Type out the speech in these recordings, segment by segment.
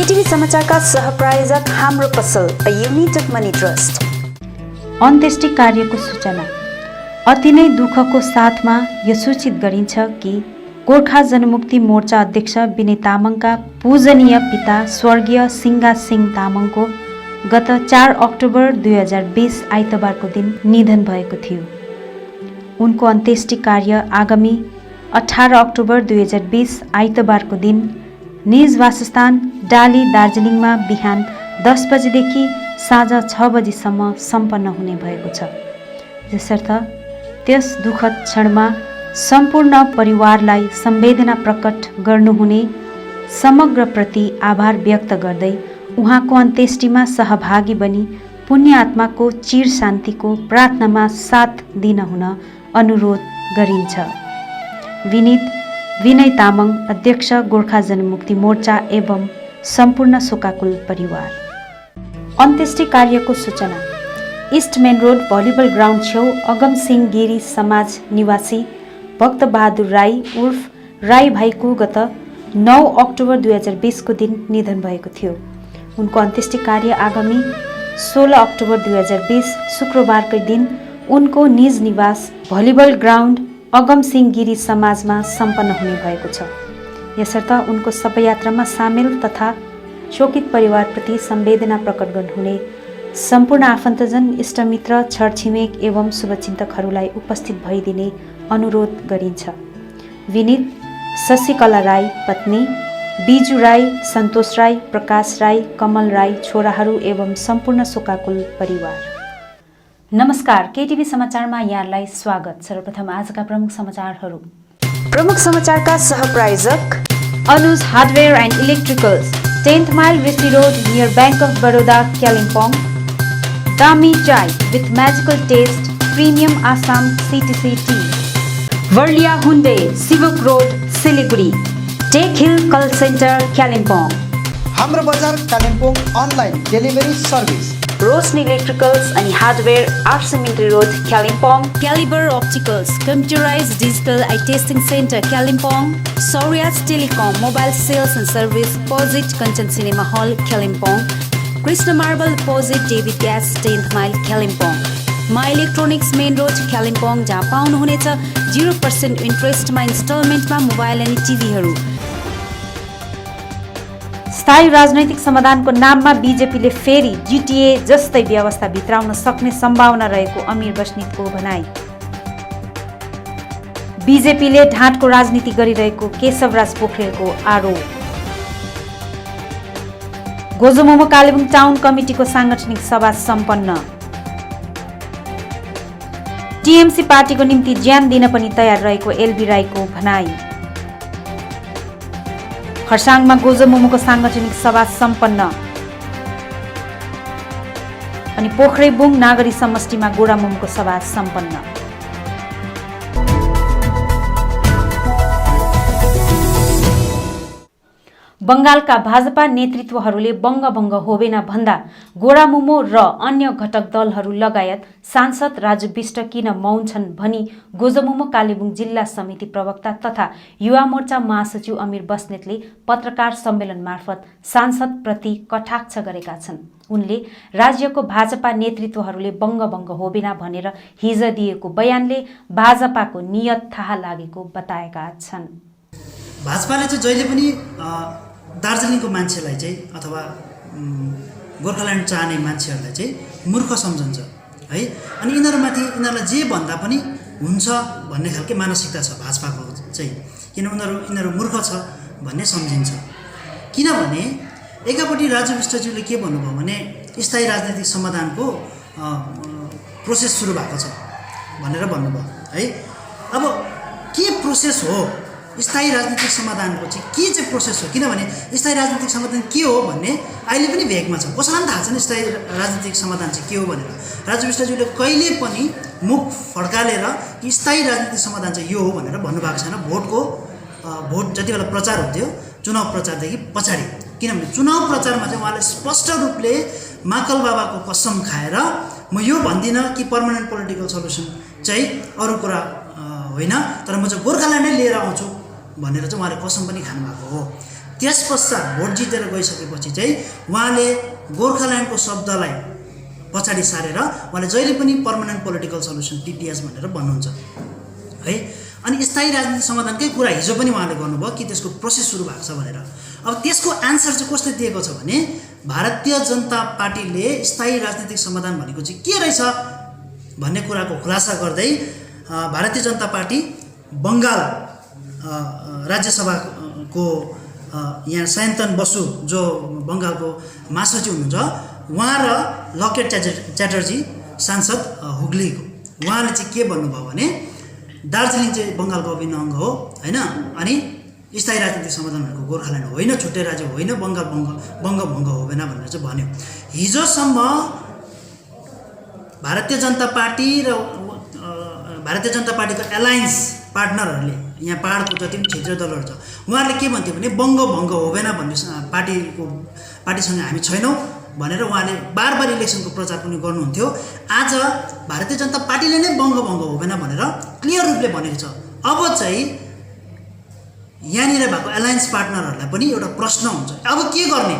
केटीभी समाचारका सहप्रायोजक हाम्रो पसल अ युनाइटेड मनी ट्रस्ट। अन्त्येष्टि कार्यको सूचना। अति नै दुःखको साथमा यो सूचित गरिन्छ कि गोर्खा जनमुक्ति मोर्चा अध्यक्ष विनय तामाङका पूजनीय पिता स्वर्गीय सिंगा सिंह तामाङको गत 4 अक्टोबर 2020 आइतबारको दिन निधन भएको थियो। उनको अन्त्येष्टि कार्य आगामी 18 अक्टोबर 2020 आइतबारको दिन निज वासस्थान डाली दार्जिलिङमा बिहान 10 बजेदेखि साँझ 6 बजीसम्म सम्पन्न हुने भएको छ। यसर्थ त्यस दुःखद क्षणमा सम्पूर्ण परिवारलाई संवेदना प्रकट गर्नुहुने समग्रप्रति आभार व्यक्त गर्दै उहाँको अन्त्येष्टिमा सहभागी बनी पुण्य आत्माको चिर शान्तिको प्रार्थनामा साथ दिन हुन अनुरोध गरिन्छ। विनीत विनय तामाङ, अध्यक्ष गोर्खा जनमुक्ति मोर्चा एवं सम्पूर्ण शोकाकुल परिवार। अन्त्येष्टि कार्यको सूचना। East main road volleyball ground छेउ अगमसिंह गिरी समाज निवासी भक्त बहादुर राई उर्फ राई भाइको गत 9 अक्टोबर 2020 को दिन निधन भएको थियो। उनको अन्त्येष्टि कार्य आगामी 16 अक्टोबर 2020 शुक्रबारकै दिन उनको निज निवास भलिबल ग्राउन्ड अगमसिंह गिरी समाजमा सम्पन्न हुने भएको छ। यसर्थ उनको शवयात्रामा सामेल तथा शोकित परिवारप्रति संवेदना प्रकट गर्नुहुने सम्पूर्ण आफन्तजन, इष्टमित्र, छरछिमेक एवं शुभचिन्तकहरूलाई उपस्थित भइदिने अनुरोध गरिन्छ। विनीत शशिकला राई पत्नी, बिजु राई, सन्तोष राई, प्रकाश राई, कमल राई छोराहरू एवं सम्पूर्ण शोकाकुल परिवार। नमस्कार, केटीभी समाचारमा यहाँलाई स्वागत। सर्वप्रथम आजका प्रमुख समाचारहरू। प्रमुख समाचारका सहप्रायोजक Anuj hardware and electricals, 10th mile रिस्टी road near bank of Baroda, Kalimpong. दामी chai with magical taste, premium Assam CTC tea. Barlia Hyundai, Sevoke road, Siliguri. Tech hill call centre, Kalimpong. Hamro Bazar Kalimpong online delivery service. Roshni electricals and hardware, 8 cemetery road, Kalimpong. Calibre opticals, computerised digital eye testing centre, Kalimpong. सौर्याज telecom, mobile sales and service, opposite Kanchan cinema hall, Kalimpong. Krishna marble पोजिट David gas, 10th mile, Kalimpong. मा electronics main road, Kalimpong, जहाँ पाउनुहुनेछ 0% इन्ट्रेस्टमा इन्स्टलमेन्टमा mobile अनि टिभीहरू। स्थायी राजनैतिक समाधानको नाममा बीजेपीले फेरि GTA जस्तै व्यवस्था भित्राउन सक्ने सम्भावना रहेको अमीर बस्नेतको भनाई। बीजेपीले ढाँटको राजनीति गरिरहेको केशवराज पोखरेलको आरोप। गोजोमोमो कालेबुङ टाउन कमिटीको साङ्गठनिक सभा सम्पन्न। TMC पार्टीको निम्ति ज्यान दिन पनि तयार रहेको LB राईको भनाई। खरसाङमा गोजोमोमोको साङ्गठनिक सभा सम्पन्न। अनि पोखरेबुङ नागरी समष्टिमा गोडामोमोको सभा सम्पन्न। बंगालका भाजपा नेतृत्वहरूले बङ्गभङ्ग होबेन भन्दा गोडामोमो र अन्य घटक दलहरू लगायत सांसद राजु विष्ट किन मौन छन् भनी गोजोमोमो कालेबुङ जिल्ला समिति प्रवक्ता तथा युवा मोर्चा महासचिव अमीर बस्नेतले पत्रकार सम्मेलन मार्फत सांसदप्रति कटाक्ष गरेका छन्। उनले राज्यको भाजपा नेतृत्वहरूले बङ्गभङ्ग होबेन भनेर हिज दिएको बयानले भाजपाको नियत थाहा लागेको बताएका छन्। भाजपाले चाहिँ जहिले पनि दार्जिलिङको मान्छेलाई चाहिँ अथवा गोर्खाल्यान्ड चाहने मान्छेहरूलाई चाहिँ मूर्ख सम्झन्छ है। अनि यिनीहरूलाई जे भन्दा पनि हुन्छ भन्ने खालको मानसिकता छ भाजपाको चाहिँ, किन यिनीहरू मूर्ख छ भन्ने सम्झिन्छ। किनभने एकापट्टि राजु विष्टज्यूले के भन्नुभयो भने स्थायी राजनीतिक समाधानको प्रोसेस सुरु भएको छ भनेर भन्नुभयो है। अब के प्रोसेस हो स्थायी राजनीतिक समाधानको चाहिँ, के चाहिँ प्रोसेस हो? किनभने स्थायी राजनीतिक समाधान के हो भन्ने अहिले पनि भेगमा छ। कसैलाई पनि थाहा छैन स्थायी राजनीतिक समाधान चाहिँ के हो भनेर। राजु विष्टज्यूले कहिले पनि मुख फड्कालेर स्थायी राजनीतिक समाधान चाहिँ यो हो भनेर भन्नुभएको छैन। भोट जति बेला प्रचार हुन्थ्यो चुनाव प्रचारदेखि पछाडि, किनभने चुनाव प्रचारमा चाहिँ उहाँले स्पष्ट रूपले माकल बाबाको कसम खाएर म यो भन्दिनँ कि पर्मानेन्ट पोलिटिकल सल्युसन चाहिँ अरू कुरा होइन, तर म चाहिँ गोर्खाल्यान्डै लिएर आउँछु भनेर चाहिँ उहाँले कसम पनि खानुभएको हो। त्यस पश्चात भोट जितेर गइसकेपछि चाहिँ उहाँले गोर्खाल्यान्डको शब्दलाई पछाडि सारेर उहाँले जहिले पनि पर्मानेन्ट पोलिटिकल सल्युसन PPS भनेर भन्नुहुन्छ है। अनि स्थायी राजनीतिक समाधानकै कुरा हिजो पनि उहाँले गर्नुभयो कि त्यसको प्रोसेस सुरु भएको छ भनेर। अब त्यसको आन्सर चाहिँ कसले दिएको छ भने भारतीय जनता पार्टीले स्थायी राजनीतिक समाधान भनेको चाहिँ के रहेछ भन्ने कुराको खुलासा गर्दै भारतीय जनता पार्टी बङ्गाल राज्यसभाको यहाँ सयन्तन बसु जो बङ्गालको महासचिव हुनुहुन्छ उहाँ र लकेट च्याटर्जी सांसद हुग्लीको उहाँले चाहिँ के भन्नुभयो भने दार्जिलिङ चाहिँ बङ्गालको अभिन्न अङ्ग हो होइन, अनि स्थायी राजनीतिक समाधान भनेको गोर्खाल्यान्ड होइन, छुट्टै राज्य होइन, बङ्गभङ्ग हुँदैन भनेर चाहिँ भन्यो। हिजोसम्म भारतीय जनता पार्टी र भारतीय जनता पार्टीको एलायन्स पार्टनरहरूले यहाँ पाहाडको जति पनि क्षेत्रीय दलहरू छ उहाँहरूले के भन्थ्यो भने बङ्गभङ्ग हुँदैन भन्ने पार्टीसँग हामी छैनौँ भनेर उहाँले बार बार इलेक्सनको प्रचार पनि गर्नुहुन्थ्यो। आज भारतीय जनता पार्टीले नै बङ्गभङ्ग हुँदैन भनेर क्लियर रूपले भनेको छ। अब चाहिँ यहाँनिर भएको एलायन्स पार्टनरहरूलाई पनि एउटा प्रश्न हुन्छ, अब के गर्ने,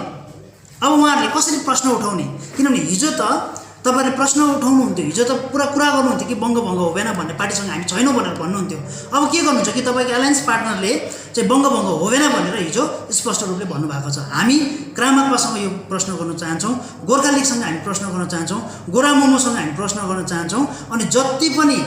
अब उहाँहरूले कसरी प्रश्न उठाउने, किनभने हिजो त तपाईँले प्रश्न उठाउनुहुन्थ्यो, हिजो त पुरा कुरा गर्नुहुन्थ्यो कि बङ्गभङ्ग हुँदैन भन्ने पार्टीसँग हामी छैनौँ भनेर भन्नुहुन्थ्यो। अब के गर्नुहुन्छ कि तपाईँको एलायन्स पार्टनरले चाहिँ बङ्गभङ्ग हुँदैन भनेर हिजो स्पष्ट रूपले भन्नुभएको छ। हामी क्रामाक्पासँग यो प्रश्न गर्न चाहन्छौँ, गोर्खा लिगसँग हामी प्रश्न गर्न चाहन्छौँ, गोरा मोमोसँग हामी प्रश्न गर्न चाहन्छौँ, अनि जति पनि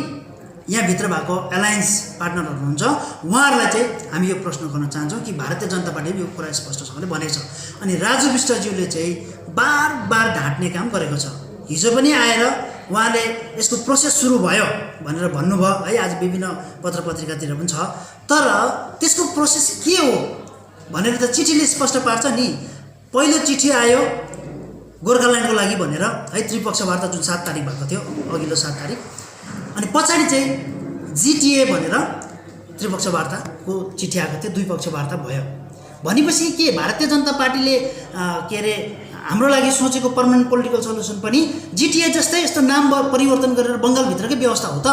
यहाँभित्र भएको एलायन्स पार्टनरहरू हुन्छ उहाँहरूलाई चाहिँ हामी यो प्रश्न गर्न चाहन्छौँ कि भारतीय जनता पार्टीले यो कुरा स्पष्टसँगले भनेको छ। अनि राजु विष्टज्यूले चाहिँ बार बार ढाँट्ने काम गरेको छ। हिजो पनि आएर उहाँले यसको प्रोसेस सुरु भयो भनेर भन्नुभयो है, आज विभिन्न पत्र पत्रिकातिर पनि छ, तर त्यसको प्रोसेस के हो भनेर त चिठीले स्पष्ट पार्छ नि। पहिलो चिठी आयो गोर्खाल्यान्डको लागि भनेर है, त्रिपक्ष वार्ता जुन 7 तारिक भएको थियो, अघिल्लो 7 तारिक, अनि पछाडि चाहिँ GTA भनेर त्रिपक्ष वार्ताको चिठी आएको थियो, द्विपक्ष वार्ता भयो भनेपछि के भारतीय जनता पार्टीले के अरे हाम्रो लागि सोचेको पर्मानेन्ट पोलिटिकल सल्युसन पनि GTA जस्तै यस्तो नाम परिवर्तन गरेर बङ्गालभित्रकै व्यवस्था हो त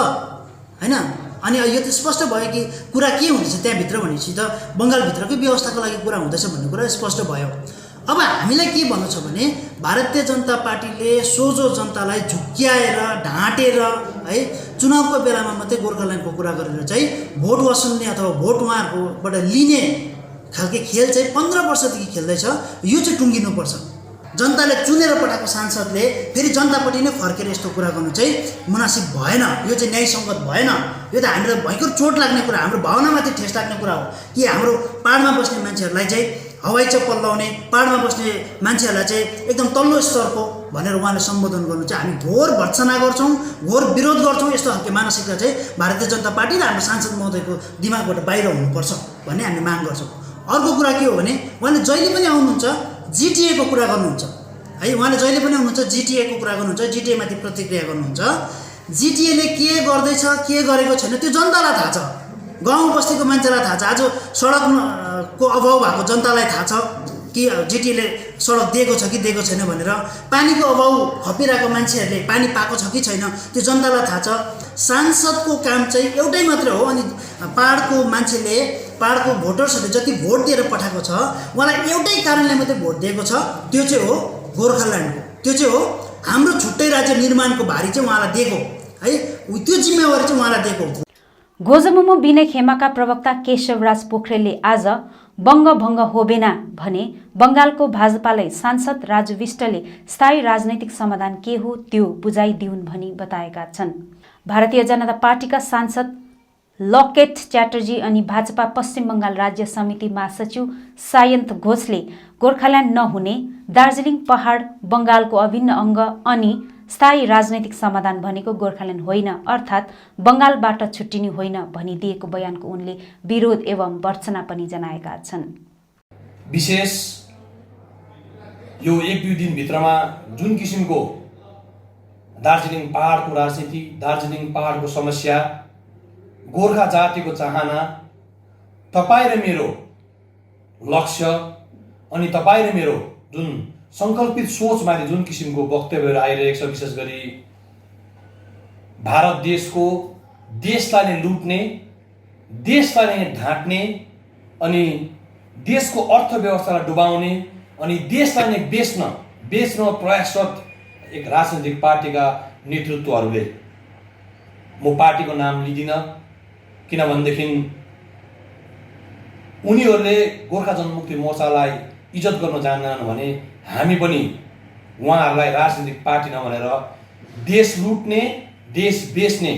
होइन। अनि यो त स्पष्ट भयो कि कुरा के हुँदैछ त्यहाँभित्र भनेपछि त बङ्गालभित्रकै व्यवस्थाको लागि कुरा हुँदैछ भन्ने कुरा स्पष्ट भयो। अब हामीलाई के भन्नु छ भने भारतीय जनता पार्टीले सोझो जनतालाई झुक्क्याएर ढाँटेर है चुनावको बेलामा मात्रै गोर्खाल्यान्डको कुरा गरेर चाहिँ भोट वसुल्ने अथवा भोट उहाँहरूकोबाट लिने खालके खेल चाहिँ 15 वर्षदेखि खेल्दैछ। यो चाहिँ टुङ्गिनुपर्छ। जनताले चुनेर पठाएको सांसदले फेरि जनतापट्टि नै फर्केर यस्तो कुरा गर्नु चाहिँ मुनासिब भएन, यो चाहिँ न्यायसङ्गत भएन। यो त हामीलाई भयङ्कर चोट लाग्ने कुरा, हाम्रो भावनामाथि ठेस लाग्ने कुरा हो कि हाम्रो पाहाडमा बस्ने मान्छेहरूलाई चाहिँ हवाई चप्पल लाउने, पाहाडमा बस्ने मान्छेहरूलाई चाहिँ एकदम तल्लो स्तरको भनेर उहाँले सम्बोधन गर्नु चाहिँ हामी घोर भर्त्सना गर्छौँ, घोर विरोध गर्छौँ। यस्तो खालको मानसिकता चाहिँ भारतीय जनता पार्टी र हाम्रो सांसद महोदयको दिमागबाट बाहिर हुनुपर्छ भन्ने हामी माग गर्छौँ। अर्को कुरा के हो भने उहाँले जहिले पनि आउनुहुन्छ GTA को कुरा गर्नुहुन्छ है, उहाँले जहिले पनि आउनुहुन्छ GTA को कुरा गर्नुहुन्छ, GTA माथि प्रतिक्रिया गर्नुहुन्छ। GTA ले के गर्दैछ के गरेको छैन त्यो जनतालाई थाहा छ, गाउँ बस्तीको मान्छेलाई थाहा छ। आज सडकको अभाव भएको जनतालाई थाहा छ कि GTA ले सडक दिएको छ कि दिएको छैन भनेर, पानीको अभाव खपिरहेको मान्छेहरूले पानी पाएको छ कि छैन त्यो जनतालाई थाहा छ। सांसदको काम चाहिँ एउटै मात्र हो, अनि पाहाडको मान्छेले पाहाडको भोटर्सहरूले जति भोट दिएर पठाएको छ उहाँलाई एउटै कारणले मात्रै भोट दिएको छ, त्यो चाहिँ हो गोर्खाल्यान्डको, त्यो चाहिँ हो हाम्रो छुट्टै राज्य निर्माणको भारी चाहिँ उहाँलाई दिएको है, त्यो जिम्मेवारी चाहिँ उहाँलाई दिएको हो। गोजमुमो विनय खेमाका प्रवक्ता केशवराज पोखरेलले आज बङ्गभङ्ग होबेना भने बङ्गालको भाजपालाई सांसद राजु विष्टले स्थायी राजनैतिक समाधान के हो त्यो बुझाइदिउन् भनी बताएका छन्। भारतीय जनता पार्टीका सांसद लकेट च्याटर्जी अनि भाजपा पश्चिम बङ्गाल राज्य समिति महासचिव सायन्त घोषले गोर्खाल्यान्ड नहुने, दार्जिलिङ पहाड बङ्गालको अभिन्न अङ्ग अनि स्थायी राजनैतिक समाधान भनेको गोर्खाल्यान्ड होइन अर्थात् बङ्गालबाट छुट्टिने होइन भनिदिएको बयानको उनले विरोध एवं भर्त्सना पनि जनाएका छन्। विशेष यो 1-2 दिनभित्रमा जुन किसिमको दार्जिलिङ पहाडको राजनीति, दार्जिलिङ पहाडको समस्या, गोर्खा जातिको चाहना, तपाईँ र मेरो लक्ष्य अनि तपाईँ र मेरो जुन सङ्कल्पित सोचमाथि जुन किसिमको वक्तव्यहरू आइरहेको छ, विशेष गरी भारत देशको देशलाई नै लुट्ने, देशलाई नै ढाँट्ने अनि देशको अर्थव्यवस्थालाई डुबाउने अनि देशलाई नै बेच्न प्रयासरत एक राजनैतिक पार्टीका नेतृत्वहरूले, म पार्टीको नाम लिदिनँ किनभनेदेखि उनीहरूले गोर्खा जनमुक्ति मोर्चालाई इज्जत गर्न जान्दैनन् भने हामी पनि उहाँहरूलाई राजनीतिक पार्टी नभनेर देश लुट्ने देश बेच्ने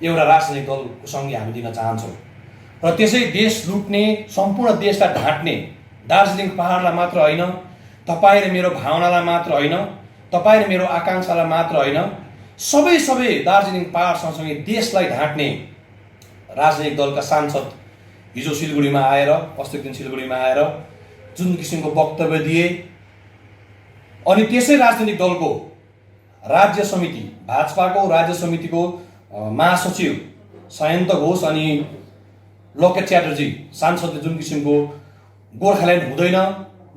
एउटा राजनैतिक दलको सङ्घी हामी दिन चाहन्छौँ। र त्यसै देश लुट्ने सम्पूर्ण देशलाई ढाँट्ने दार्जिलिङ पहाडलाई मात्र होइन, तपाईँ र मेरो भावनालाई मात्र होइन, तपाईँ र मेरो आकाङ्क्षालाई मात्र होइन, सबै दार्जिलिङ पहाड सँगसँगै देशलाई ढाँट्ने राजनैतिक दलका सांसद हिजो सिलगढीमा आएर, अस्तिको दिन सिलगढीमा आएर जुन किसिमको वक्तव्य दिए, अनि त्यसै राजनैतिक दलको राज्य समिति, भाजपाको राज्य समितिको महासचिव सयन्त घोष अनि लोकेट च्याटर्जी सांसदले जुन किसिमको गोर्खाल्यान्ड हुँदैन,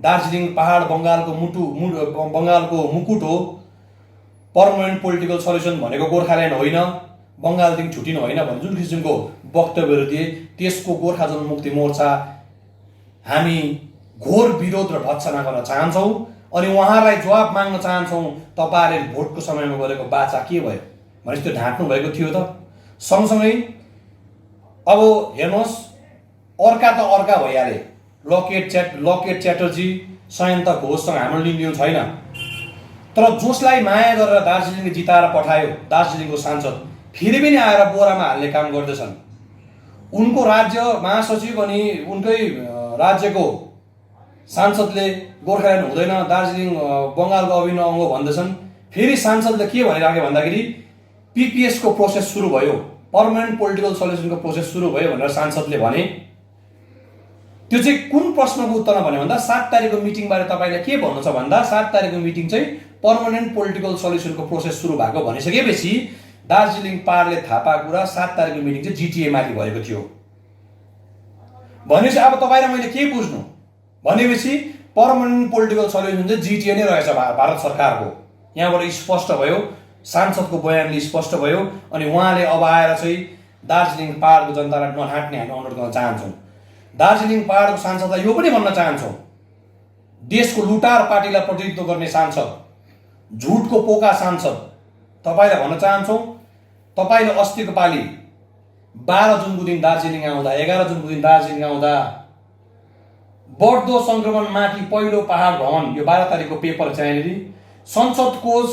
दार्जिलिङ पहाड बङ्गालको मुकुट हो, पर्मानेन्ट पोलिटिकल सल्युसन भनेको गोर्खाल्यान्ड होइन, बङ्गालदेखि छुटिनु होइन भन्ने जुन किसिमको वक्तव्यहरू दिए, त्यसको गोर्खा जनमुक्ति मोर्चा हामी घोर विरोध र भत्सना गर्न चाहन्छौँ अनि उहाँलाई जवाब माग्न चाहन्छौँ। तपाईँहरूले भोटको समयमा गरेको बाचा के भयो भनेपछि त्यो ढाँट्नु भएको थियो त। सँगसँगै अब हेर्नुहोस्, अर्का त अर्का भइहाले, लोकेट च्याटर्जी सयन्त घोषसँग हाम्रो लिनु छैन, तर जसलाई माया गरेर दार्जिलिङले जिताएर पठायो दार्जिलिङको सांसद फेरि पनि आएर बोरामा हाल्ने काम गर्दैछन्। उनको राज्य महासचिव अनि उनकै राज्यको सांसदले गोर्खाल्यान्ड हुँदैन, दार्जिलिङ बङ्गालको अभिन्न अङ्ग भन्दछन्। फेरि सांसदले के भनिराखे भन्दाखेरि पिपिएसको प्रोसेस सुरु भयो, पर्मानेन्ट पोलिटिकल सल्युसनको प्रोसेस सुरु भयो भनेर सांसदले भने। त्यो चाहिँ कुन प्रश्नको उत्तरमा भन्यो भन्दा 7 तारिकको मिटिङबारे तपाईँले के भन्नु छ भन्दा 7 तारिकको मिटिङ चाहिँ पर्मानेन्ट पोलिटिकल सल्युसनको प्रोसेस सुरु भएको भनिसकेपछि दार्जिलिङ पहाडले थाहा पाएको कुरा 7 तारिकको मिटिङ चाहिँ जिटिए माथि भएको थियो भनेपछि अब तपाईँ र मैले के बुझ्नु भनेपछि पर्मानेन्ट पोलिटिकल सल्युसन चाहिँ जिटिए नै रहेछ भारत सरकारको। यहाँबाट स्पष्ट भयो, सांसदको बयानले स्पष्ट भयो अनि उहाँले अब आएर चाहिँ दार्जिलिङ पहाडको जनतालाई नढाँट्ने हामी अनुरोध गर्न चाहन्छौँ। दार्जिलिङ पहाडको सांसदलाई यो पनि भन्न चाहन्छौँ, देशको लुटार पार्टीलाई प्रतिनिधित्व गर्ने सांसद, झुटको पोका सांसद, तपाईँलाई भन्न चाहन्छौँ, तपाईँले अस्तिको पालि 12 जुनको दिन दार्जिलिङ आउँदा, 11 जुनको दिन दार्जिलिङ आउँदा बढ्दो सङ्क्रमण माथि पहिलो पहाड भ्रमण, यो 12 तारिकको पेपर चाहिँ संसद कोष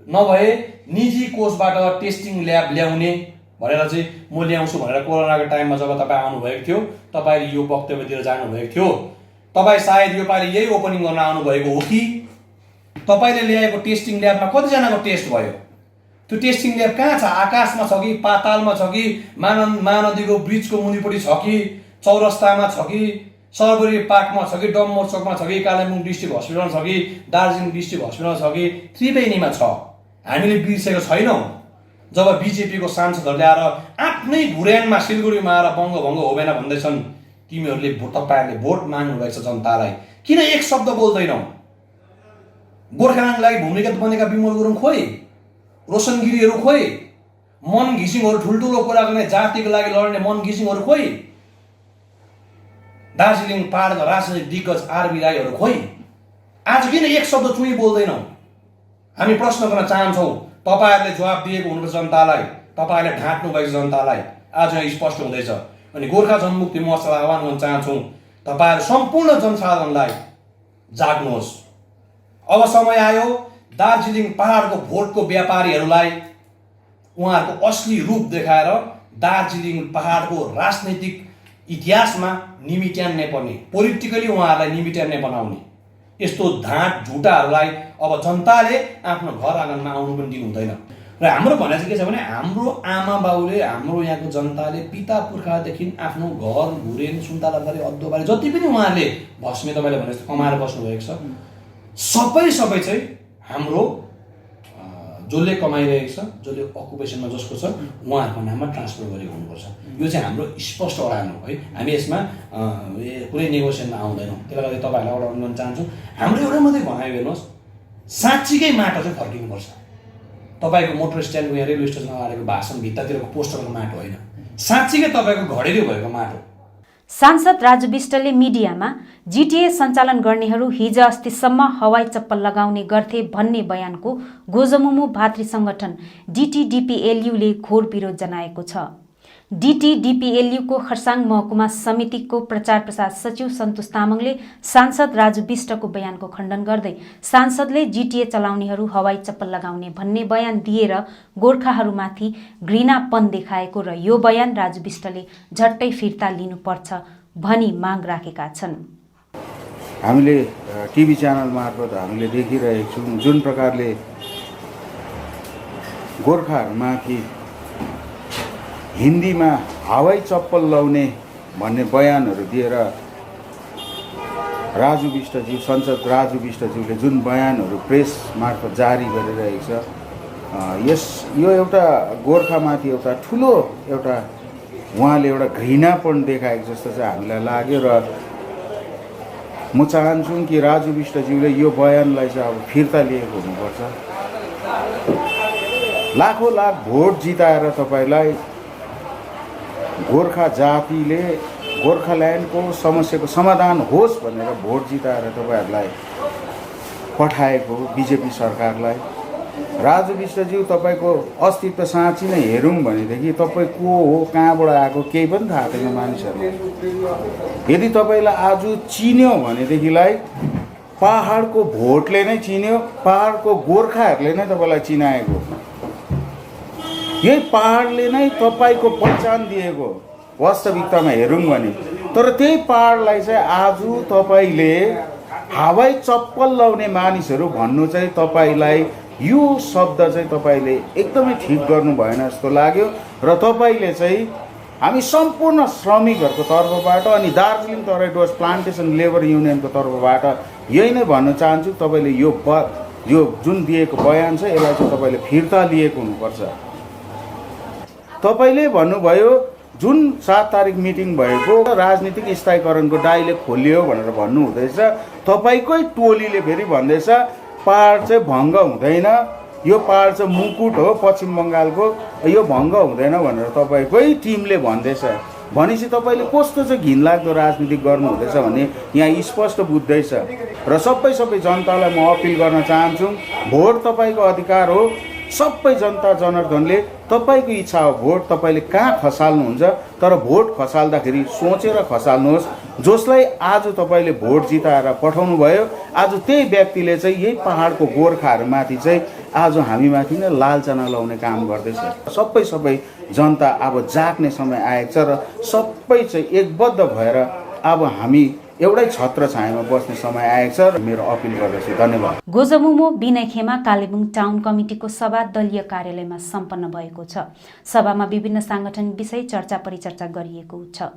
नभए निजी कोषबाट टेस्टिङ ल्याब ल्याउने भनेर चाहिँ म ल्याउँछु भनेर कोरोनाको टाइममा जब तपाईँ आउनुभएको थियो, तपाईँले यो वक्तव्य दिएर जानुभएको थियो। तपाईँ सायद यो पालि यही ओपनिङ गर्न आउनुभएको हो कि तपाईँले ल्याएको टेस्टिङ ल्याबमा कतिजनाको टेस्ट भयो? त्यो टेस्टिङ ल्याब कहाँ छ? आकाशमा छ कि पातालमा छ कि महानदीको ब्रिजको मुनिपट्टि छ कि चौरस्तामा छ कि सरबरी पार्कमा छ कि डम्बर चोकमा छ कि कालिम्पोङ डिस्ट्रिक्ट हस्पिटल छ कि दार्जिलिङ डिस्ट्रिक्ट हस्पिटल छ कि त्रिवेणीमा छ? हामीले बिर्सेको छैनौँ। जब बिजेपीको सांसदहरूले आएर आफ्नै घुर्यानमा सिलगढीमा आएर बङ्गभङ्ग होबेन भन्दैछन्, तिमीहरूले तपाईँहरूले भोट माग्नुभएको छ जनतालाई, किन एक शब्द बोल्दैनौ? गोर्खाल्यान्डको लागि भूमिगत बनेका विमल गुरुङ खोइ, रोशन गिरीहरू खोइ, मन घिसिङहरू ठुल्ठुलो कुरा गर्ने जातिको लागि लड्ने मन घिसिङहरू खोइ, दार्जिलिङ पहाडका राजनैतिक दिग्गज आरबी राईहरू खोइ? आज किन एक शब्द चुई बोल्दैनौ? हामी प्रश्न गर्न चाहन्छौँ। तपाईँहरूले जवाब दिएको हुनुपर्छ जनतालाई, तपाईँहरूले ढाँट्नु भएको जनतालाई। आज यहाँ स्पष्ट हुँदैछ अनि गोर्खा जनमुक्ति मोर्चालाई आह्वान गर्न चाहन्छौँ, तपाईँहरू सम्पूर्ण जनसाधारणलाई जाग्नुहोस्। अब समय आयो दार्जिलिङ पहाडको भोटको व्यापारीहरूलाई उहाँहरूको असली रूप देखाएर दार्जिलिङ पहाडको राजनैतिक इतिहासमा निमिट्यान्ने पर्ने, पोलिटिकली उहाँहरूलाई निमिट्यान्ने बनाउने यस्तो धाँट झुटाहरूलाई अब जनताले आफ्नो घर आँगनमा आउनु पनि दिनु हुँदैन। र हाम्रो भनाइ चाहिँ के छ भने हाम्रो आमा बाउले, हाम्रो यहाँको जनताले पिता पुर्खादेखि आफ्नो घर घुरेन सुन्तलाबारी अद्दोबारी जति पनि उहाँहरूले भस्मे तपाईँले भने जस्तो कमाएर बस्नुभएको छ, सबै चाहिँ हाम्रो जसले कमाइरहेको छ, जसले अकुपेसनमा जसको छ उहाँहरूको नाममा ट्रान्सफर गरेको हुनुपर्छ। यो चाहिँ हाम्रो स्पष्ट अडान हो है। हामी यसमा कुनै नेगोसिएसनमा आउँदैनौँ। त्यसले गर्दा तपाईँहरूलाई अडान गर्न चाहन्छु। हाम्रो एउटा मात्रै भनाइ हेर्नुहोस्, साँच्चीकै माटो चाहिँ फर्किनुपर्छ। तपाईँको मोटर स्ट्यान्डको यहाँ रेलवे स्टेसनमा हालेको भाषण भित्तातिरको पोस्टरको माटो होइन, साँच्चीकै तपाईँको घडेरी भएको माटो। सांसद राजु विष्टले मिडियामा जिटिए सञ्चालन गर्नेहरू हिज अस्तिसम्म हवाई चप्पल लगाउने गर्थे भन्ने बयानको गोजमुमु भातृ संगठन डिटिडिपिएलयुले घोर विरोध जनाएको छ। डिटिडिपिएलयुको खरसाङ महकुमा समितिको प्रचार प्रसार सचिव सन्तोष तामाङले सांसद राजु विष्टको बयानको खण्डन गर्दै सांसदले जिटिए चलाउनेहरू हवाई चप्पल लगाउने भन्ने बयान दिएर गोर्खाहरूमाथि घृणापन देखाएको र यो बयान राजु विष्टले झट्टै फिर्ता लिनुपर्छ भनी माग राखेका छन्। हामीले टिभी च्यानल मार्फत हामीले देखिरहेका छौँ जुन प्रकारले गोर्खाहरूमाथि हिन्दीमा हवाई चप्पल लाउने भन्ने बयानहरू दिएर राजु विष्टज्यू संसद राजु विष्टज्यूले जुन बयानहरू प्रेस मार्फत जारी गरिरहेको छ यो एउटा गोर्खामाथि एउटा ठुलो एउटा उहाँले एउटा घृणापन देखाएको जस्तो चाहिँ हामीलाई लाग्यो र म चाहन्छु कि राजु विष्टज्यूले यो बयानलाई चाहिँ अब फिर्ता लिएको हुनुपर्छ। लाखौँ लाख भोट जिताएर तपाईँलाई गोर्खा जातिले गोर्खाल्यान्डको समस्याको समाधान होस् भनेर भोट जिताएर तपाईँहरूलाई पठाएको बिजेपी सरकारलाई राजु विष्टज्यू तपाईँको अस्तित्व साँच्ची नै हेरौँ भनेदेखि तपाईँ को हो कहाँबाट आएको केही पनि थाहा छैन मानिसहरूले। यदि तपाईँलाई आज चिन्यो भनेदेखिलाई पहाडको भोटले नै चिन्यो, पहाडको गोर्खाहरूले नै तपाईँलाई चिनाएको, यही पहाडले नै तपाईँको पहिचान दिएको वास्तविकतामा हेरौँ भने। तर त्यही पहाडलाई चाहिँ आज तपाईँले हवाई चप्पल लाउने मानिसहरू भन्नु चाहिँ तपाईँलाई यो शब्द चाहिँ तपाईँले एकदमै ठिक गर्नु भएन जस्तो लाग्यो र तपाईँले चाहिँ हामी सम्पूर्ण श्रमिकहरूको तर्फबाट अनि दार्जिलिङ तराई डुवर्स प्लान्टेसन लेबर युनियनको तर्फबाट यही नै भन्न चाहन्छु, तपाईँले यो जुन दिएको बयान छ यसलाई चाहिँ तपाईँले फिर्ता लिएको हुनुपर्छ। तपाईँले भन्नुभयो जुन 7 तारिक मिटिङ भएको राजनीतिक स्थायीकरणको डाइले खोलियो भनेर भन्नु हुँदैछ, तपाईँकै टोलीले फेरि भन्दैछ पहाड चाहिँ भङ्ग हुँदैन, यो पहाड चाहिँ मुकुट हो पश्चिम बङ्गालको, यो भङ्ग हुँदैन भनेर तपाईँकै टिमले भन्दैछ। भनेपछि तपाईँले कस्तो चाहिँ घिनलाग्दो राजनीति गर्नु हुँदैछ भन्ने यहाँ स्पष्ट बुझ्दैछ। र सबै जनतालाई म अपिल गर्न चाहन्छु, भोट तपाईँको अधिकार हो, सबै जनता जनार्दनले तपाईँको इच्छा हो भोट तपाईँले कहाँ खसाल्नुहुन्छ, तर भोट खसाल्दाखेरि सोचेर खसाल्नुहोस्। जसलाई आज तपाईँले भोट जिताएर पठाउनु भयो आज त्यही व्यक्तिले चाहिँ यही पहाडको गोर्खाहरूमाथि चाहिँ आज हामीमाथि नै लालचना लाउने काम गर्दैछ। सबै जनता अब जाग्ने समय आएको छ र सबै चाहिँ एकबद्ध भएर अब हामी एउटै छत्र छायामा बस्ने समय आएको छ र मेरो अपिल गर्दछु। धन्यवाद। गोजमुमो बिनाखेमा कालेबुङ टाउन कमिटीको सभा दलीय कार्यालयमा सम्पन्न भएको छ। सभामा विभिन्न सांगठनिक विषय चर्चा परिचर्चा गरिएको छ।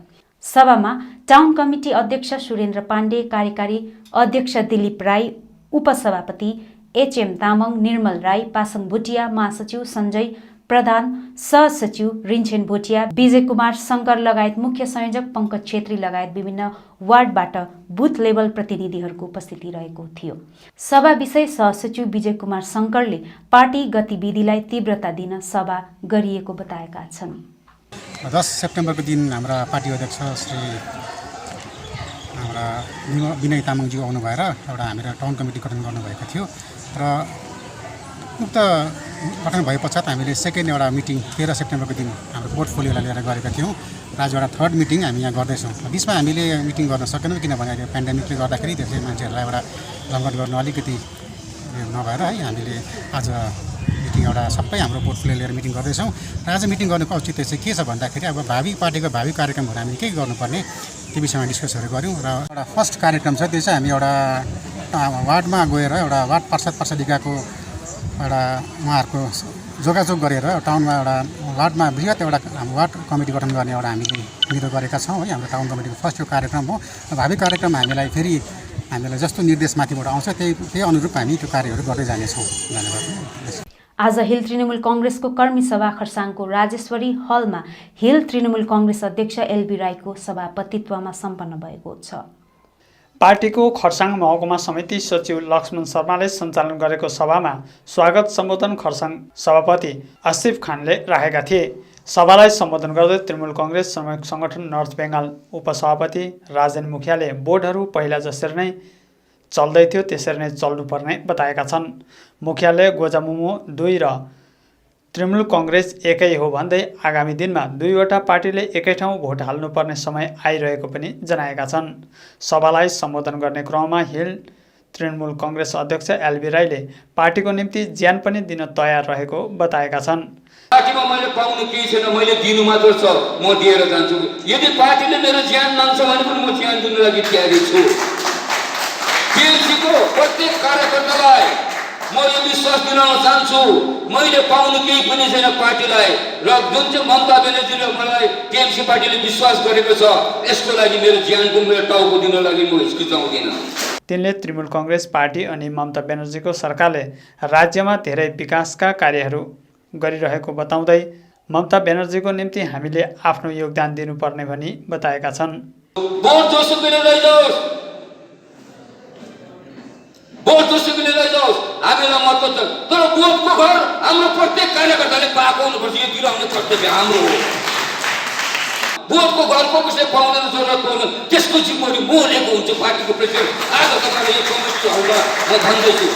सभामा टाउन कमिटी अध्यक्ष सुरेन्द्र पाण्डे, कार्यकारी अध्यक्ष दिलीप राई, उपसभापति एचएम तामाङ, निर्मल राई, पासङ भुटिया, महासचिव सञ्जय प्रधान, सहसचिव रिन्छेन भोटिया, विजय कुमार शङ्कर लगायत मुख्य संयोजक पङ्कज छेत्री लगायत विभिन्न वार्डबाट बुथ लेभल प्रतिनिधिहरूको उपस्थिति रहेको थियो। सभा विषय सहसचिव विजय कुमार शङ्करले पार्टी गतिविधिलाई तीव्रता दिन सभा गरिएको बताएका छन्। 10 सेप्टेम्बरको दिन हाम्रा पार्टी अध्यक्ष श्री हाम्रा विनय तामाङज्यू आउनु भएर एउटा हामीलाई टाउन कमिटी गठन गर्नुभएको थियो र उक्त गठन भए पश्चात हामीले सेकेन्ड एउटा मिटिङ 13 सेप्टेम्बरको दिन हाम्रो पोर्टफोलियोलाई लिएर गरेका थियौँ र आज एउटा थर्ड मिटिङ हामी यहाँ गर्दैछौँ। बिचमा हामीले मिटिङ गर्न सकेनौँ किनभने अहिले पेन्डेमिकले गर्दाखेरि धेरै मान्छेहरूलाई एउटा जमघट गर्न अलिकति नभएर है हामीले आज मिटिङ एउटा सबै हाम्रो पोर्टफोलियो लिएर मिटिङ गर्दैछौँ। र आज मिटिङ गर्नुको औचित्य चाहिँ के छ भन्दाखेरि अब भावी पार्टीको भावी कार्यक्रमहरू हामीले के गर्नुपर्ने त्यो विषयमा डिस्कसहरू गऱ्यौँ र एउटा फर्स्ट कार्यक्रम छ त्यो चाहिँ हामी एउटा वार्डमा गएर एउटा वार्ड पार्षदिकाको एउटा उहाँहरूको जोगाजोग गरेर टाउनमा एउटा वार्डमा बृहत एउटा वार्ड कमिटी गठन गर्ने एउटा हामीले निधो गरेका छौँ है। हाम्रो टाउन कमिटीको फर्स्ट यो कार्यक्रम हो। भावी कार्यक्रम हामीलाई जस्तो निर्देश माथिबाट आउँछ त्यही अनुरूप हामी त्यो कार्यहरू गर्दै जानेछौँ। धन्यवाद। आज हिल तृणमूल कांग्रेसको कर्मी सभा खरसाङको राजेश्वरी हलमा हिल तृणमूल कांग्रेस अध्यक्ष एलबी राईको सभापतित्वमा सम्पन्न भएको छ। पार्टीको खरसाङ महकुमा समिति सचिव लक्ष्मण शर्माले सञ्चालन गरेको सभामा स्वागत सम्बोधन खरसाङ सभापति आसिफ खानले राखेका थिए। सभालाई सम्बोधन गर्दै तृणमूल कङ्ग्रेस श्रमिक सङ्गठन नर्थ बेङ्गाल उपसभापति राजेन मुखियाले बोर्डहरू पहिला जसरी नै चल्दै थियो त्यसरी नै चल्नुपर्ने बताएका छन्। मुखियाले गोजामुमो 2 र तृणमूल कङ्ग्रेस एकै हो भन्दै आगामी दिनमा दुईवटा पार्टीले एकै ठाउँ भोट हाल्नुपर्ने समय आइरहेको पनि जनाएका छन्। सभालाई सम्बोधन गर्ने क्रममा हिल तृणमूल कङ्ग्रेस अध्यक्ष एलबी राईले पार्टीको निम्ति ज्यान पनि दिन तयार रहेको बताएका छन्। पार्टीमा मैले पाउनु केही छैन, मैले दिनु मात्र छ, म दिएर जान्छु। यदि पार्टीले मेरो ज्यान माग्छ भने पनि म ज्यान दिनु लागि तयारी छु। टिएमसीको प्रत्येक कार्यकर्तालाई म यो विश्वास दिलाउन चाहन्छु, मैले पाउनु केही पनि छैन पार्टीलाई, र जुन चाहिँ ममता ब्यानर्जीले मलाई टिएमसी पार्टीले विश्वास गरेको छ यसको लागि मेरो ज्यानको मेरो टाउको दिन लागि म हिचकिचाउँदिनँ। तिनले तृणमूल कङ्ग्रेस पार्टी अनि ममता ब्यानर्जीको सरकारले राज्यमा धेरै विकासका कार्यहरू गरिरहेको बताउँदै ममता ब्यानर्जीको निम्ति हामीले आफ्नो योगदान दिनुपर्ने भनी बताएका छन्। बोर्ड जोसुकैले लैजाओस्, हामीलाई मतलब छ, तर बोर्डको घर हाम्रो प्रत्येक कार्यकर्ताले पाएको हुनुपर्छ, यो दिलाउने कर्तव्य हाम्रो हो। बोर्डको घरको कसै पाउँदैन, जरुरत पर्दैन, त्यसको जिम्मेवारी म लिएको हुन्छु पार्टीको प्रेसिडेन्ट। आज तपाईँले यो कमिटीहरूमा म भन्दैछु,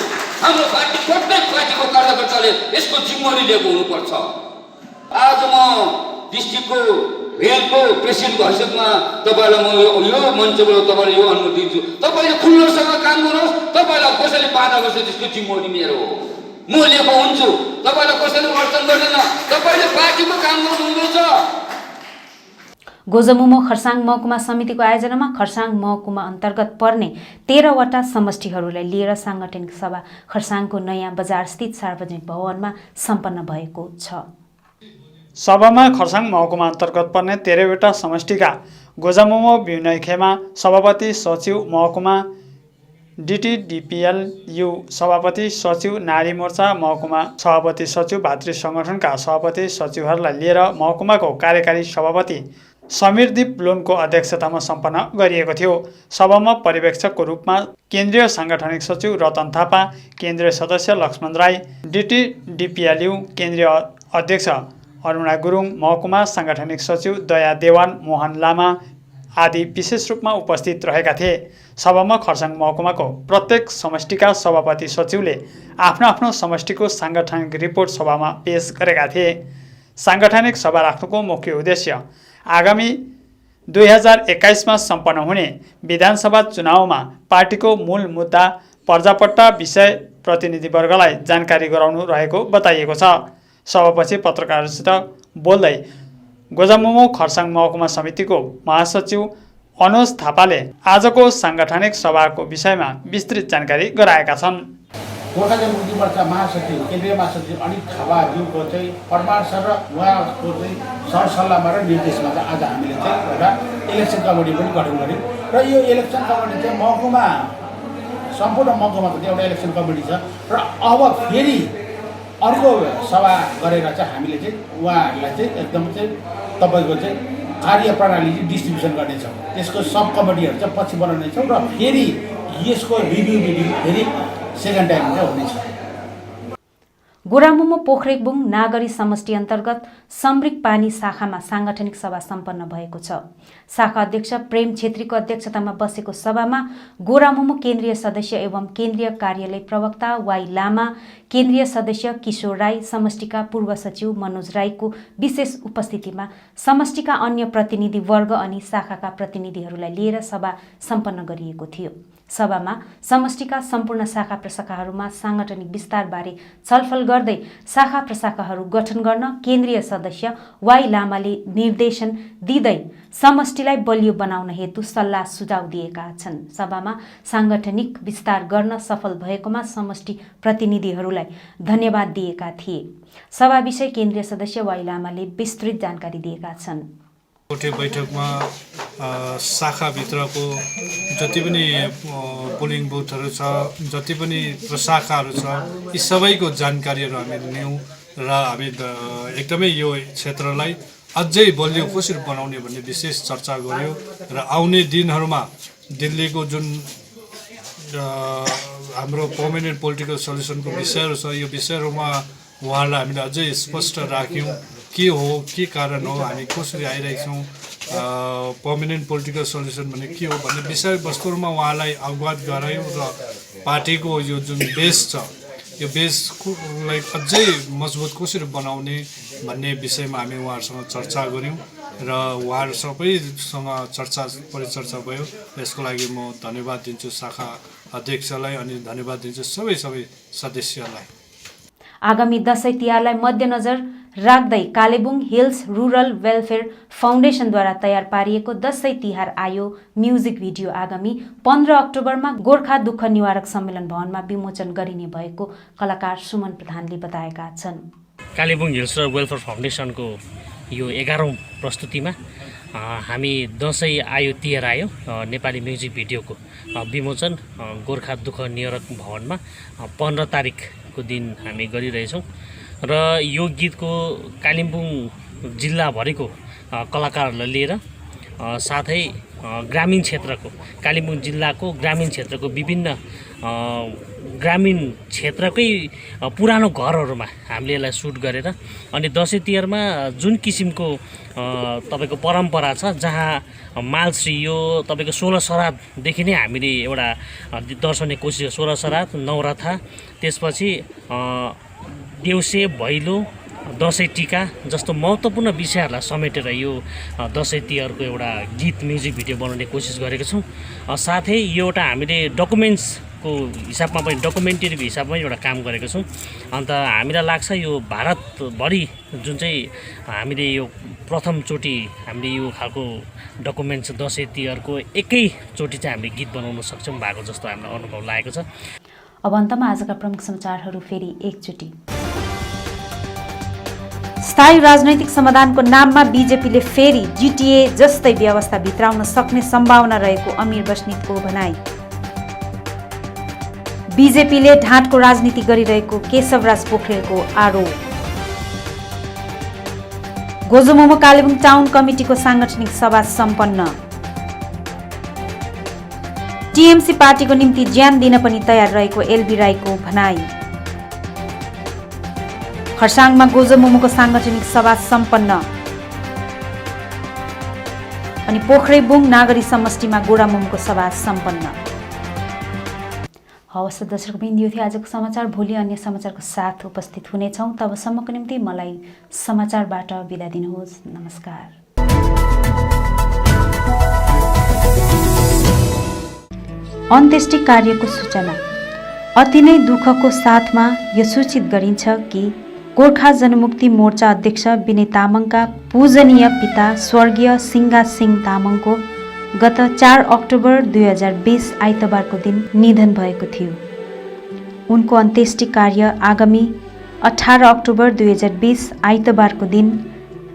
हाम्रो पार्टी प्रत्येक पार्टीको कार्यकर्ताले यसको जिम्मेवारी लिएको हुनुपर्छ। आज म डिस्ट्रिक्टको भेलको प्रेसिडेन्टको हैसियतमा तपाईँलाई म यो मञ्चबाट तपाईँलाई यो अनुमति दिन्छु, तपाईँले खुल्लोसँग काम गर्नुहोस्। तपाईँलाई कसैले बाधा गर्छ त्यसको जिम्मेवारी मेरो हो, म लिएको हुन्छु। तपाईँलाई कसैले अडचन गर्दैन, तपाईँले पार्टीको काम गर्नुहुँदैछ। गोजमुमो खरसाङ महकुमा समितिको आयोजनामा खरसाङ महकुमा अन्तर्गत पर्ने 13वटा समष्टिहरूलाई लिएर साङ्गठनिक सभा खरसाङको नयाँ बजारस्थित सार्वजनिक भवनमा सम्पन्न भएको छ। सभामा खरसाङ महकुमा अन्तर्गत पर्ने 13वटा समष्टिका गोजामुमो विनयखेमा सभापति सचिव, महकुमा डिटिडिपिएलयु सभापति सचिव, नारी मोर्चा महकुमा सभापति सचिव, भातृ सङ्गठनका सभापति सचिवहरूलाई लिएर महकुमाको कार्यकारी सभापति समीरदीप लोनको अध्यक्षतामा सम्पन्न गरिएको थियो। सभामा पर्यवेक्षकको रूपमा केन्द्रीय साङ्गठनिक सचिव रतन थापा, केन्द्रीय सदस्य लक्ष्मण राई, डिटिडिपिएलयु केन्द्रीय अध्यक्ष अरुणा गुरुङ, महकुमा साङ्गठनिक सचिव दया देवान, मोहन लामा आदि विशेष रूपमा उपस्थित रहेका थिए। सभामा खरसाङ महकुमाको प्रत्येक समष्टिका सभापति सचिवले आफ्नो आफ्नो समष्टिको साङ्गठनिक रिपोर्ट सभामा पेश गरेका थिए। साङ्गठनिक सभा राख्नुको मुख्य उद्देश्य आगामी 2021मा सम्पन्न हुने विधानसभा चुनावमा पार्टीको मूल मुद्दा पर्जापट्टा विषय प्रतिनिधिवर्गलाई जानकारी गराउनु रहेको बताइएको छ। सभापछि पत्रकारसित बोल्दै गोजामुमो खरसाङ महकुमा समितिको महासचिव अनुज थापाले आजको साङ्गठनिक सभाको विषयमा विस्तृत जानकारी गराएका छन्। गोर्खा जनमुक्ति मोर्चा महासचिव केन्द्रीय महासचिव अनित थापाज्यूको चाहिँ परामर्श र उहाँको चाहिँ सरसल्लाहमा र निर्देशमा चाहिँ आज हामीले चाहिँ एउटा इलेक्सन कमिटी पनि गठन गऱ्यौँ र यो इलेक्सन कमिटी चाहिँ महकुमा सम्पूर्ण महकुमाको चाहिँ एउटा इलेक्सन कमिटी छ र अब फेरि अर्को सभा गरेर चाहिँ हामीले चाहिँ उहाँहरूलाई चाहिँ एकदम चाहिँ तपाईँको चाहिँ कार्यप्रणाली चाहिँ डिस्ट्रिब्युसन गर्नेछौँ। त्यसको सब कमिटीहरू चाहिँ पछि बनाउनेछौँ र फेरि यसको रिभ्यू मिटिङ फेरि सेकेन्ड टाइम चाहिँ हुनेछ। गोरामुमो पोखरेकबुङ नागरी समष्टि अन्तर्गत समृक पानी शाखामा साङ्गठनिक सभा सम्पन्न भएको छ। शाखा अध्यक्ष प्रेम छेत्रीको अध्यक्षतामा बसेको सभामा गोरामुमो केन्द्रीय सदस्य एवं केन्द्रीय कार्यालय प्रवक्ता वाई लामा, केन्द्रीय सदस्य किशोर राई, समष्टिका पूर्व सचिव मनोज राईको विशेष उपस्थितिमा समष्टिका अन्य प्रतिनिधिवर्ग अनि शाखाका प्रतिनिधिहरूलाई लिएर सभा सम्पन्न गरिएको थियो। सभामा समष्टिका सम्पूर्ण शाखा प्रशाखाहरूमा साङ्गठनिक विस्तारबारे छलफल गर्दै शाखा प्रशाखाहरू गठन गर्न केन्द्रीय सदस्य वाई लामाले निर्देशन दिँदै समष्टिलाई बलियो बनाउन हेतु सल्लाह सुझाव दिएका छन्। सभामा साङ्गठनिक विस्तार गर्न सफल भएकोमा समष्टि प्रतिनिधिहरूलाई धन्यवाद दिएका थिए। सभा विषय केन्द्रीय सदस्य वाई लामाले विस्तृत जानकारी दिएका छन्। कोठे बैठकमा शाखाभित्रको जति पनि पोलिङ बुथहरू छ, जति पनि प्रशाखाहरू छ, यी सबैको जानकारीहरू हामीले लियौँ र हामी एकदमै यो क्षेत्रलाई अझै बलियो कसरी बनाउने भन्ने विशेष चर्चा गर्यो र आउने दिनहरूमा दिल्लीको जुन हाम्रो पर्मानेन्ट पोलिटिकल सल्युसनको विषयहरू छ, यो विषयहरूमा उहाँहरूलाई हामीले अझै स्पष्ट राख्यौँ के हो, के कारण हो, हामी कसरी आइरहेछौँ, पर्मानेन्ट पोलिटिकल सल्युसन भने के हो भन्ने विषयवस्तुहरूमा उहाँलाई अवगत गरायौँ र पार्टीको यो जुन बेस छ यो बेसलाई अझै मजबुत कसरी बनाउने भन्ने विषयमा हामी उहाँहरूसँग चर्चा गऱ्यौँ र उहाँहरू सबैसँग परिचर्चा भयो। यसको लागि म धन्यवाद दिन्छु शाखा अध्यक्षलाई अनि धन्यवाद दिन्छु सबै सदस्यलाई। आगामी दशैं तिहारलाई मध्यनजर राख्दै कालेबुङ हिल्स रुरल वेलफेयर फाउन्डेसनद्वारा तयार पारिएको दशैं तिहार आयो म्युजिक भिडियो आगामी 15 अक्टोबरमा गोर्खा दुःख निवारक सम्मेलन भवनमा विमोचन गरिने भएको कलाकार सुमन प्रधानले बताएका छन्। कालेबुङ हिल्स रुरल वेलफेयर फाउन्डेसनको यो 11औं प्रस्तुतिमा हामी दशैं आयो तिहार आयो नेपाली म्युजिक भिडियोको विमोचन गोर्खा दुःख निवारक भवनमा 15 तारिकको दिन हामी गरिरहेछौँ र यो गीतको कालिम्पोङ जिल्लाभरिको कलाकारहरूलाई लिएर साथै ग्रामीण क्षेत्रको कालिम्पोङ जिल्लाको ग्रामीण क्षेत्रको विभिन्न ग्रामीण क्षेत्रकै पुरानो घरहरूमा हामीले यसलाई सुट गरेर अनि दशैं तिहारमा जुन किसिमको तपाईको परम्परा छ जहाँ मालश्री यो तपाईको 16 श्राद्धदेखि नै हामीले एउटा दर्शाउने कोसिस 16 श्राद्ध नवरथा त्यसपछि देउसे भैलो दशैं टीका जस्तो महत्त्वपूर्ण विषयहरूलाई समेटेर यो दशैं तिहारको एउटा गीत म्युजिक भिडियो बनाउने कोसिस गरेका छौँ। साथै यो एउटा हामीले डकुमेन्ट्सको हिसाबमा पनि डकुमेन्टरीको हिसाबमा एउटा काम गरेका छौँ। अन्त हामीलाई लाग्छ यो भारतभरि जुन चाहिँ हामीले यो प्रथमचोटि हामीले यो खालको डकुमेन्ट्स दशैं तिहारको एकैचोटि चाहिँ हामीले गीत बनाउन सक्छौँ भएको जस्तो हामीलाई अनुभव लागेको छ। अब अन्तमा आजका प्रमुख समाचारहरू फेरि एकचोटि। स्थायी राजनैतिक समाधानको नाममा बीजेपीले फेरि जीटीए जस्तै व्यवस्था भित्राउन सक्ने सम्भावना रहेको अमीर बस्नेतको भनाई। बीजेपीले ढाँटको राजनीति गरिरहेको केशवराज पोखरेलको आरोप। गोजोमोमो कालेबुङ टाउन कमिटीको सांगठनिक सभा सम्पन्न। टीएमसी पार्टीको निम्ति ज्यान दिन पनि तयार रहेको एलबी राईको भनाई। खरसाङमा गोजोमोमोको सांगठनिक सभा सम्पन्न। अनि पोखरेबुङ नागरी समष्टिमा गोडामोमोको सभा सम्पन्न। हवस् दर्शकवृन्द, यो थियो आजको समाचार। भोलि अन्य समाचारको साथ उपस्थित हुनेछौँ। तबसम्मको निम्ति मलाई समाचारबाट बिदा दिनुहोस्। नमस्कार। अन्त्येष्टि कार्यको सूचना। अति नै दुःखको साथमा यो सूचित गरिन्छ कि गोर्खा जनमुक्ति मोर्चा अध्यक्ष विनय तामाङका पूजनीय पिता स्वर्गीय सिंगा सिंह तामाङको गत 4 अक्टोबर 2020 आइतबारको दिन निधन भएको थियो। उनको अन्त्येष्टि कार्य आगामी 18 अक्टोबर 2020 आइतबारको दिन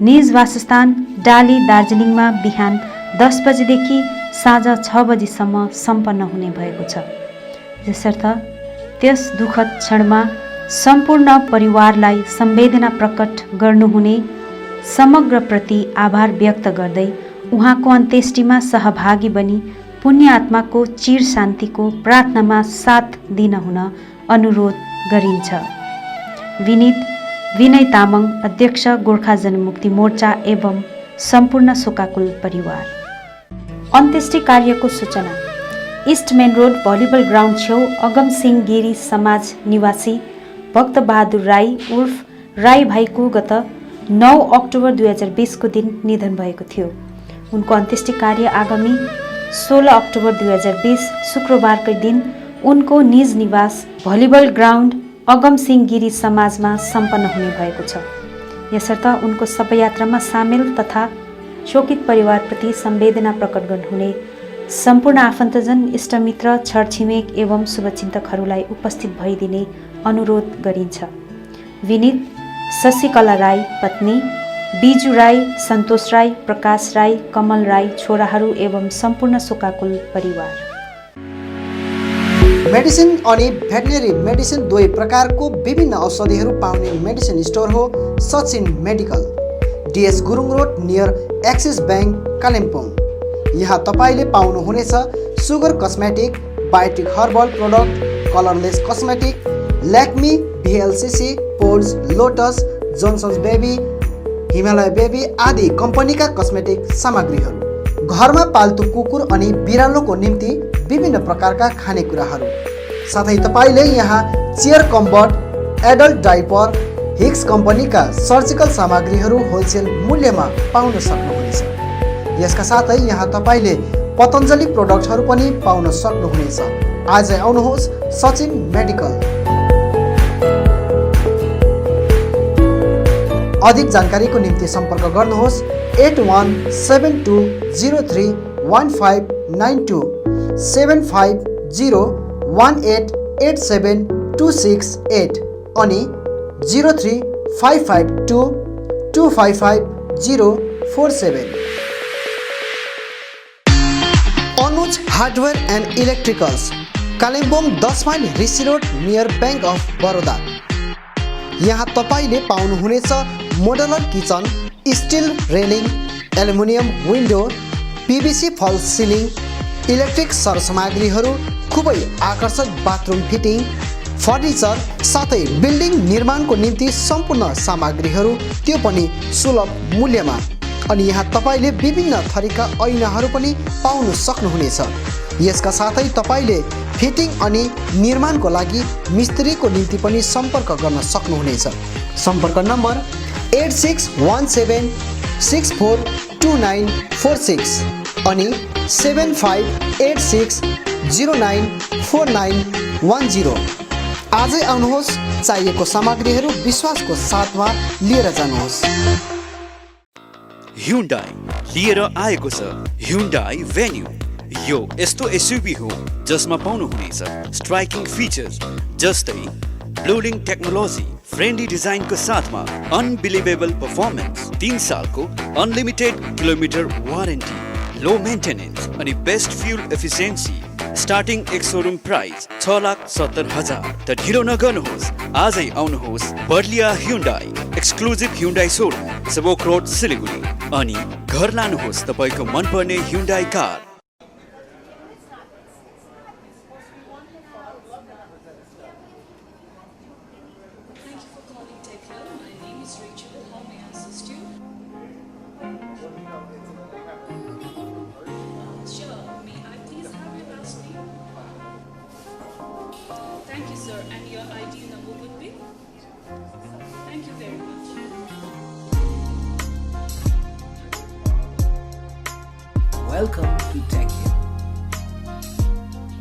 निज वासस्थान डाली दार्जिलिङमा बिहान 10 बजेदेखि साँझ 6 बजीसम्म सम्पन्न हुने भएको छ। यसर्थ त्यस दुःखद क्षणमा सम्पूर्ण परिवारलाई संवेदना प्रकट गर्नुहुने समग्र प्रति आभार व्यक्त गर्दै उहाँको अन्त्येष्टिमा सहभागी बनी पुण्य आत्माको चिर शान्तिको प्रार्थनामा साथ दिन हुन अनुरोध गरिन्छ। विनीत विनय तामाङ, अध्यक्ष गोर्खा जनमुक्ति मोर्चा एवं सम्पूर्ण शोकाकुल परिवार। अन्त्येष्टि कार्यको सूचना। East main road volleyball ground छेउ अगम सिंह गिरी समाज निवासी भक्त बहादुर राई उर्फ राई भाइको गत 9 अक्टोबर 2020 को दिन निधन भएको थियो। उनको अन्त्येष्टि कार्य आगामी 16 अक्टोबर 2020 शुक्रबारकै दिन उनको निज निवास भलिबल ग्राउन्ड अगम सिंह गिरी समाजमा सम्पन्न हुने भएको छ। यसर्थ उनको शवयात्रामा सामेल तथा शोकित परिवारप्रति संवेदना प्रकट गर्नुहुने सम्पूर्ण आफन्तजन, इष्टमित्र, छरछिमेक एवं शुभचिन्तकहरूलाई उपस्थित भइदिने अनुरोध गरिन्छ। विनीत शशिकला राई पत्नी, बिजु राई, सन्तोष राई, प्रकाश राई, कमल राई छोराहरू एवं सम्पूर्ण शोकाकुल परिवार। मेडिसिन अनि भेटनेरी मेडिसिन दुवै प्रकारको विभिन्न औषधिहरू पाउने मेडिसिन स्टोर हो Sachin medical, DS Gurung road near axis bank Kalimpong. यहाँ तपाईले पाउनुहुनेछ sugar cosmetic, biotic herbal product, colourless cosmetic, Lakme, VLCC, पोर्स, lotus, Johnson's baby, Himalaya baby आदि कम्पनीका कस्मेटिक सामग्रीहरू, घरमा पाल्तु कुकुर अनि बिरालोको निम्ति विभिन्न प्रकारका खानेकुराहरू, साथै तपाईले यहाँ चेयर कम्बर्ट, एडल्ट डाइपर, हिक्स कम्पनीका सर्जिकल सामग्रीहरू होलसेल मूल्यमा पाउन सक्नुहुनेछ। यसका साथै यहाँ तपाईले पतञ्जलि प्रोडक्टहरू पनि पाउन सक्नुहुनेछ। आजै आउनुहोस् सचिन मेडिकल। अधिक जानकारीको निम्ति सम्पर्क गर्नुहोस् 8172031592 7501887268 अनि 03552255047। Anuj hardware and electricals, Kalimpong 10 mile Rishi road near bank of Baroda. यहाँ तपाईले पाउनुहुनेछ modular kitchen, still railing, aluminium window, PVC फल सिलिङ, इलेक्ट्रिक सरसामग्रीहरू, खुबै आकर्षक बाथरुम फिटिङ, फर्निचर, साथै बिल्डिङ निर्माणको निम्ति सम्पूर्ण सामग्रीहरू, त्यो पनि सुलभ मूल्यमा। अनि यहाँ तपाईले विभिन्न थरीका ऐनाहरू पनि पाउन सक्नुहुनेछ। यसका साथै तपाईले फिटिङ अनि निर्माणको लागि मिस्त्रीको निम्ति पनि सम्पर्क गर्न सक्नुहुनेछ। सम्पर्क नम्बर 8617642946 अनि 7586094910। आजै आउनुहोस्, चाहिएको सामग्रीहरू विश्वासको साथमा लिएर जानुहोस्। ह्युन्डाई लिएर आएको छ ह्युन्डाई भेन्यू। यो यस्तो एसयुभी हो जसमा पाउनुहुनेछ स्ट्राइकिङ फिचर्स जस्तै ब्लोलिङ टेक्नोलोजी, फ्रेन्डली डिजाइनको साथमा अनबिलिभेबल पर्फर्मेन्स, 3 सालको unlimited kilometre warranty, low maintenance अनि best fuel efficiency. Starting ex showroom price 6,70,000। त ढिलो नगर्नुहोस्, आजै आउनुहोस् Barlia Hyundai exclusive Hyundai showroom, Sevoke road Siliguri अनि घर लानुहोस् तपाईको मनपर्ने Hyundai car. Thank you, sir. And your ID number would be? Thank you very much. Welcome to TechHill,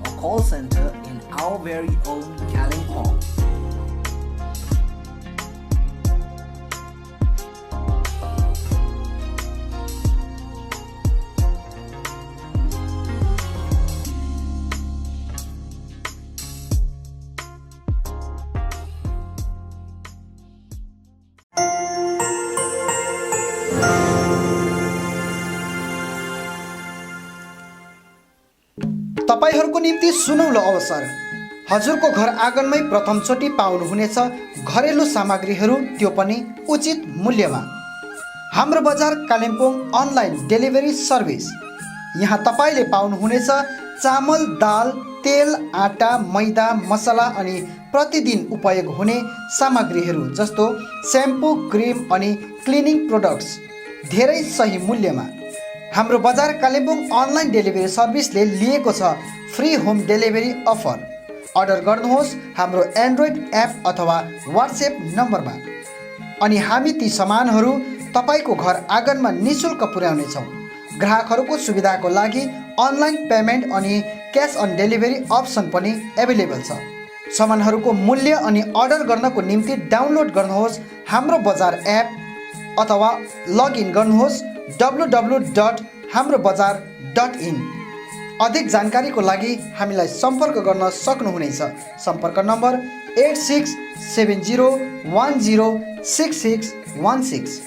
a call center in our very own Kalimpong. तपाईहरूको निम्ति सुनौलो अवसर। हजुरको घर आँगनमै प्रथमचोटि पाउनुहुनेछ घरेलु सामग्रीहरू, त्यो पनि उचित मूल्यमा। हाम्रो Bazar Kalimpong online delivery service. यहाँ तपाईले पाउनुहुनेछ चामल, दाल, तेल, आटा, मैदा, मसला अनि प्रतिदिन उपयोग हुने सामग्रीहरू जस्तो स्याम्पू, क्रिम अनि क्लिनिङ प्रोडक्ट्स धेरै सही मूल्यमा। हाम्रो बजार कालिम्पोङ अनलाइन डेलिभरी सर्भिसले लिएको छ free home delivery offer. Order गर्नुहोस् हाम्रो एन्ड्रोइड एप अथवा व्हाट्सएप नम्बरमा अनि हामी ती सामानहरू तपाईको घर आँगनमा निःशुल्क पुर्याउनेछौँ। ग्राहकहरूको सुविधाको लागि अनलाइन पेमेन्ट अनि क्यास अन डेलिभरी अप्सन पनि एभाइलेबल छ। सामानहरूको मूल्य अनि अर्डर गर्नको निम्ति डाउनलोड गर्नुहोस् हाम्रो बजार एप अथवा लगइन गर्नुहोस् www.hamrobazar.in। अधिक जानकारीको लागि हामीलाई सम्पर्क गर्न सक्नुहुनेछ। सम्पर्क नम्बर 8670106616।